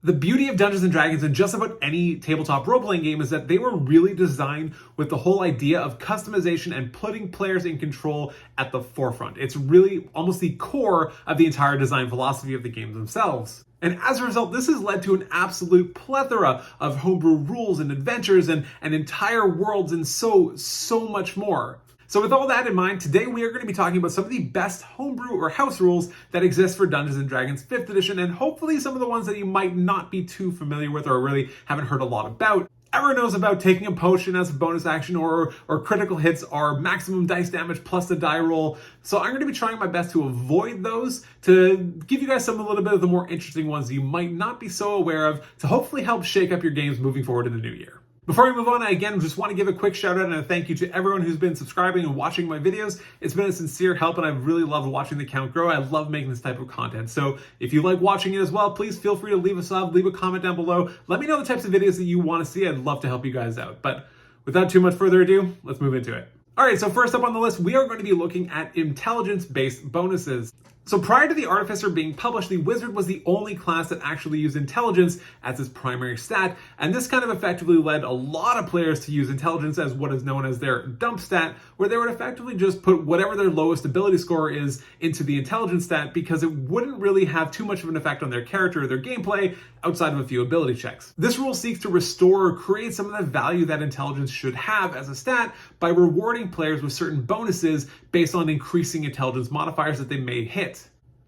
The beauty of Dungeons & Dragons and just about any tabletop role-playing game is that they were really designed with the whole idea of customization and putting players in control at the forefront. It's really almost the core of the entire design philosophy of the games themselves. And as a result, this has led to an absolute plethora of homebrew rules and adventures and entire worlds and so much more. So with all that in mind, today we are going to be talking about some of the best homebrew or house rules that exist for Dungeons & Dragons 5th edition, and hopefully some of the ones that you might not be too familiar with or really haven't heard a lot about. Everyone knows about taking a potion as a bonus action, or critical hits are maximum dice damage plus the die roll. So I'm going to be trying my best to avoid those, to give you guys some a little bit of the more interesting ones that you might not be so aware of, to hopefully help shake up your games moving forward in the new year. Before we move on, I again just want to give a quick shout out and a thank you to everyone who's been subscribing and watching my videos. It's been a sincere help and I've really loved watching the count grow. I love making this type of content. So if you like watching it as well, please feel free to leave a sub, leave a comment down below. Let me know the types of videos that you want to see. I'd love to help you guys out. But without too much further ado, let's move into it. All right, so first up on the list, we are going to be looking at intelligence-based bonuses. So prior to the Artificer being published, the Wizard was the only class that actually used intelligence as its primary stat, and this kind of effectively led a lot of players to use intelligence as what is known as their dump stat, where they would effectively just put whatever their lowest ability score is into the intelligence stat because it wouldn't really have too much of an effect on their character or their gameplay outside of a few ability checks. This rule seeks to restore or create some of the value that intelligence should have as a stat by rewarding players with certain bonuses based on increasing intelligence modifiers that they may hit.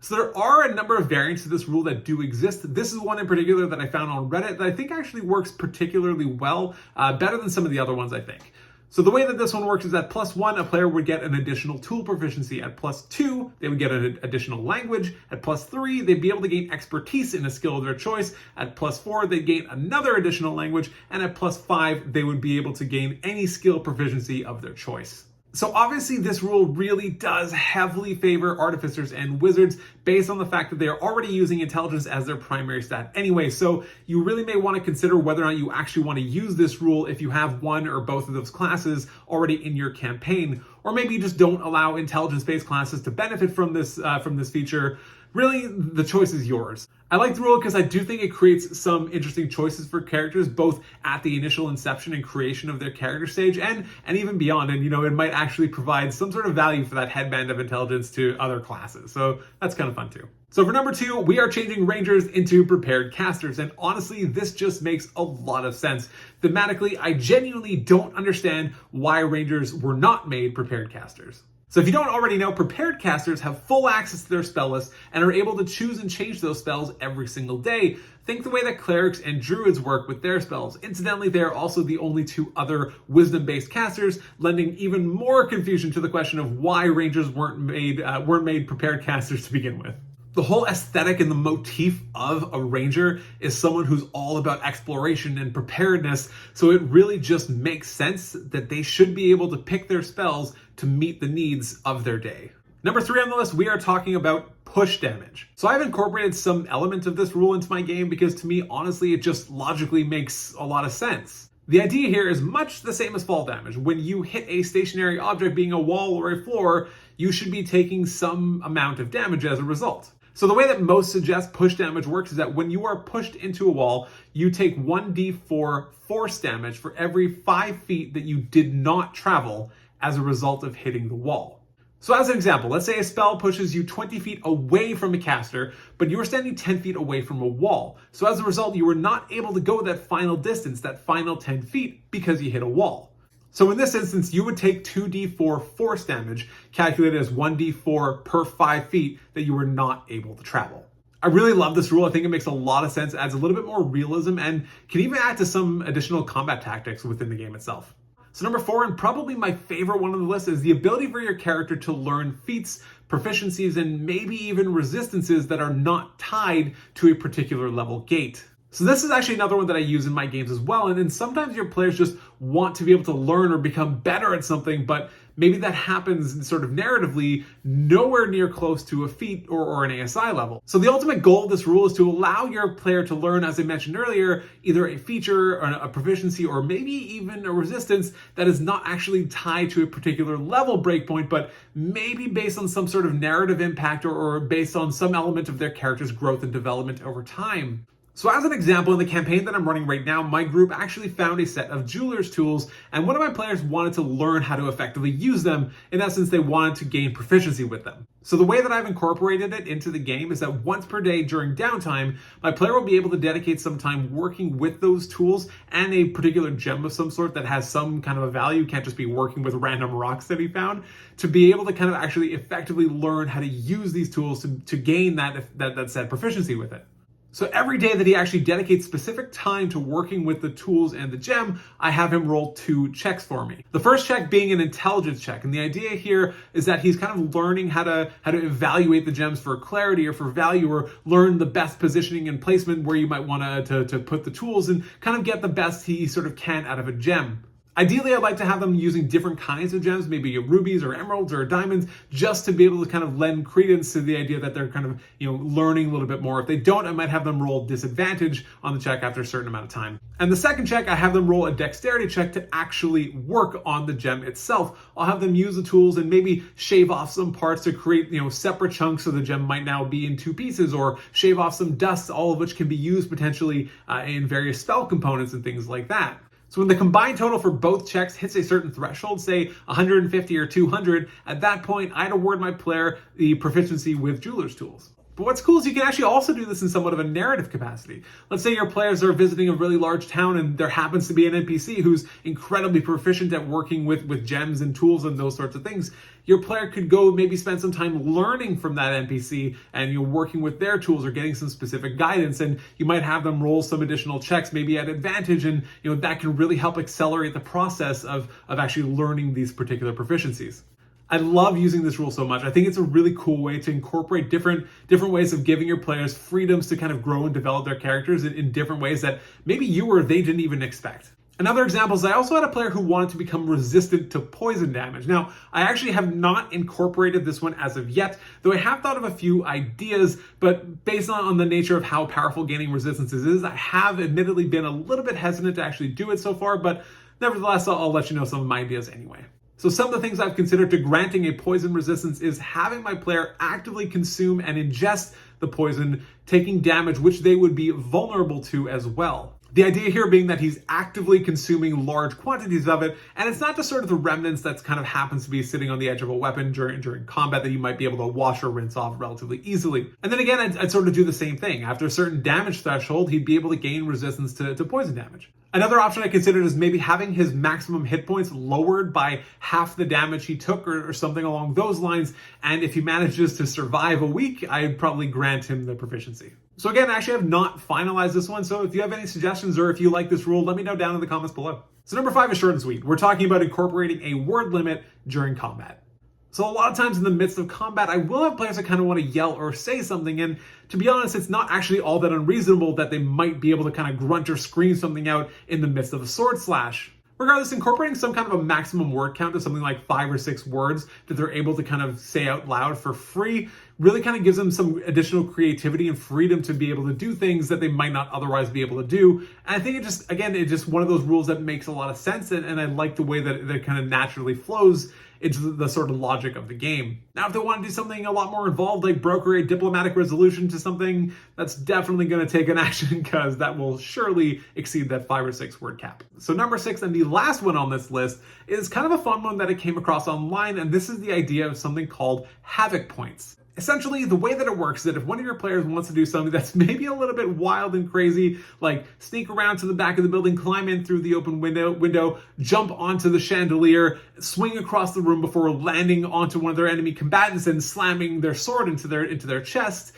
So there are a number of variants to this rule that do exist. This is one in particular that I found on Reddit that I think actually works particularly well, better than some of the other ones, I think. So the way that this one works is at +1, a player would get an additional tool proficiency. At +2, they would get an additional language. At +3, they'd be able to gain expertise in a skill of their choice. At +4, they'd gain another additional language. And at +5, they would be able to gain any skill proficiency of their choice. So obviously this rule really does heavily favor artificers and wizards based on the fact that they are already using intelligence as their primary stat anyway. So you really may want to consider whether or not you actually want to use this rule if you have one or both of those classes already in your campaign, or maybe you just don't allow intelligence-based classes to benefit from this feature. Really, the choice is yours. I like the rule because I do think it creates some interesting choices for characters, both at the initial inception and creation of their character stage and even beyond. And, it might actually provide some sort of value for that headband of intelligence to other classes. So that's kind of fun too. So for number 2, we are changing Rangers into prepared casters. And honestly, this just makes a lot of sense. Thematically, I genuinely don't understand why Rangers were not made prepared casters. So if you don't already know, prepared casters have full access to their spell list and are able to choose and change those spells every single day. Think the way that clerics and druids work with their spells. Incidentally, they are also the only 2 other wisdom-based casters, lending even more confusion to the question of why rangers weren't made prepared casters to begin with. The whole aesthetic and the motif of a ranger is someone who's all about exploration and preparedness, so it really just makes sense that they should be able to pick their spells to meet the needs of their day. Number 3 on the list, we are talking about push damage. So I've incorporated some element of this rule into my game because to me, honestly, it just logically makes a lot of sense. The idea here is much the same as fall damage. When you hit a stationary object, being a wall or a floor, you should be taking some amount of damage as a result. So the way that most suggest push damage works is that when you are pushed into a wall, you take 1d4 force damage for every 5 feet that you did not travel as a result of hitting the wall. So as an example, let's say a spell pushes you 20 feet away from a caster, but you are standing 10 feet away from a wall. So as a result, you were not able to go that final distance, that final 10 feet, because you hit a wall. So in this instance, you would take 2d4 force damage, calculated as 1d4 per 5 feet that you were not able to travel. I really love this rule. I think it makes a lot of sense, adds a little bit more realism, and can even add to some additional combat tactics within the game itself. So number 4, and probably my favorite one on the list, is the ability for your character to learn feats, proficiencies, and maybe even resistances that are not tied to a particular level gate. So this is actually another one that I use in my games as well, and then sometimes your players just want to be able to learn or become better at something, but maybe that happens sort of narratively nowhere near close to a feat or an ASI level. So the ultimate goal of this rule is to allow your player to learn, as I mentioned earlier, either a feature, or a proficiency, or maybe even a resistance that is not actually tied to a particular level breakpoint, but maybe based on some sort of narrative impact or based on some element of their character's growth and development over time. So as an example, in the campaign that I'm running right now, my group actually found a set of jeweler's tools, and one of my players wanted to learn how to effectively use them. In essence, they wanted to gain proficiency with them. So the way that I've incorporated it into the game is that once per day during downtime, my player will be able to dedicate some time working with those tools and a particular gem of some sort that has some kind of a value, can't just be working with random rocks that he found, to be able to kind of actually effectively learn how to use these tools to gain that said proficiency with it. So every day that he actually dedicates specific time to working with the tools and the gem, I have him roll 2 checks for me. The first check being an intelligence check. And the idea here is that he's kind of learning how to evaluate the gems for clarity or for value, or learn the best positioning and placement where you might want to put the tools and kind of get the best he sort of can out of a gem. Ideally, I'd like to have them using different kinds of gems, maybe rubies or emeralds or diamonds, just to be able to kind of lend credence to the idea that they're kind of, learning a little bit more. If they don't, I might have them roll disadvantage on the check after a certain amount of time. And the second check, I have them roll a dexterity check to actually work on the gem itself. I'll have them use the tools and maybe shave off some parts to create, separate chunks, so the gem might now be in 2 pieces, or shave off some dust, all of which can be used potentially in various spell components and things like that. So when the combined total for both checks hits a certain threshold, say 150 or 200, at that point, I'd award my player the proficiency with jeweler's tools. But what's cool is you can actually also do this in somewhat of a narrative capacity. Let's say your players are visiting a really large town and there happens to be an NPC who's incredibly proficient at working with gems and tools and those sorts of things. Your player could go maybe spend some time learning from that NPC and you're working with their tools or getting some specific guidance, and you might have them roll some additional checks, maybe at advantage, and that can really help accelerate the process of actually learning these particular proficiencies. I love using this rule so much. I think it's a really cool way to incorporate different ways of giving your players freedoms to kind of grow and develop their characters in different ways that maybe you or they didn't even expect. Another example is I also had a player who wanted to become resistant to poison damage. Now, I actually have not incorporated this one as of yet, though I have thought of a few ideas, but based on the nature of how powerful gaining resistance is, I have admittedly been a little bit hesitant to actually do it so far, but nevertheless, I'll let you know some of my ideas anyway. So some of the things I've considered to granting a poison resistance is having my player actively consume and ingest the poison, taking damage which they would be vulnerable to as well. The idea here being that he's actively consuming large quantities of it, and it's not just sort of the remnants that kind of happens to be sitting on the edge of a weapon during combat that you might be able to wash or rinse off relatively easily. And then again, I'd sort of do the same thing. After a certain damage threshold, he'd be able to gain resistance to poison damage. Another option I considered is maybe having his maximum hit points lowered by half the damage he took or something along those lines, and if he manages to survive a week, I'd probably grant him the proficiency. So again, I actually have not finalized this one, so if you have any suggestions or if you like this rule, let me know down in the comments below. So number 5 is short and sweet. We're talking about incorporating a word limit during combat. So a lot of times in the midst of combat, I will have players that kind of want to yell or say something, and to be honest, it's not actually all that unreasonable that they might be able to kind of grunt or scream something out in the midst of a sword slash. Regardless, incorporating some kind of a maximum word count to something like 5 or 6 words that they're able to kind of say out loud for free really kind of gives them some additional creativity and freedom to be able to do things that they might not otherwise be able to do. And I think it's just one of those rules that makes a lot of sense, and I like the way that it kind of naturally flows into the sort of logic of the game. Now, if they want to do something a lot more involved, like broker a diplomatic resolution to something, that's definitely going to take an action, because that will surely exceed that 5 or 6 word cap. So number 6, and the last one on this list, is kind of a fun one that I came across online, and this is the idea of something called Havoc Points. Essentially, the way that it works is that if one of your players wants to do something that's maybe a little bit wild and crazy, like sneak around to the back of the building, climb in through the open window, jump onto the chandelier, swing across the room before landing onto one of their enemy combatants and slamming their sword into their chest,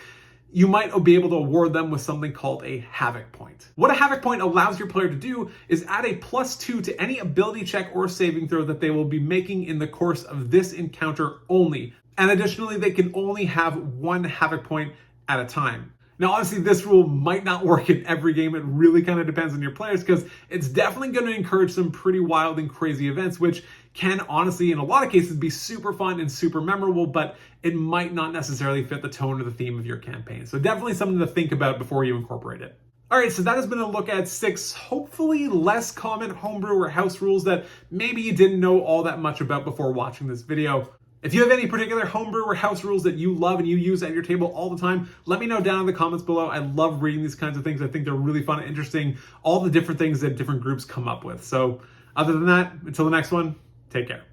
you might be able to award them with something called a Havoc Point. What a Havoc Point allows your player to do is add a +2 to any ability check or saving throw that they will be making in the course of this encounter only. And additionally, they can only have 1 Havoc Point at a time. Now, obviously, this rule might not work in every game. It really kind of depends on your players, because it's definitely going to encourage some pretty wild and crazy events, which can honestly, in a lot of cases, be super fun and super memorable, but it might not necessarily fit the tone or the theme of your campaign. So definitely something to think about before you incorporate it. All right, so that has been a look at 6 hopefully less common homebrew or house rules that maybe you didn't know all that much about before watching this video. If you have any particular homebrew or house rules that you love and you use at your table all the time, let me know down in the comments below. I love reading these kinds of things. I think they're really fun and interesting, all the different things that different groups come up with. So other than that, until the next one, take care.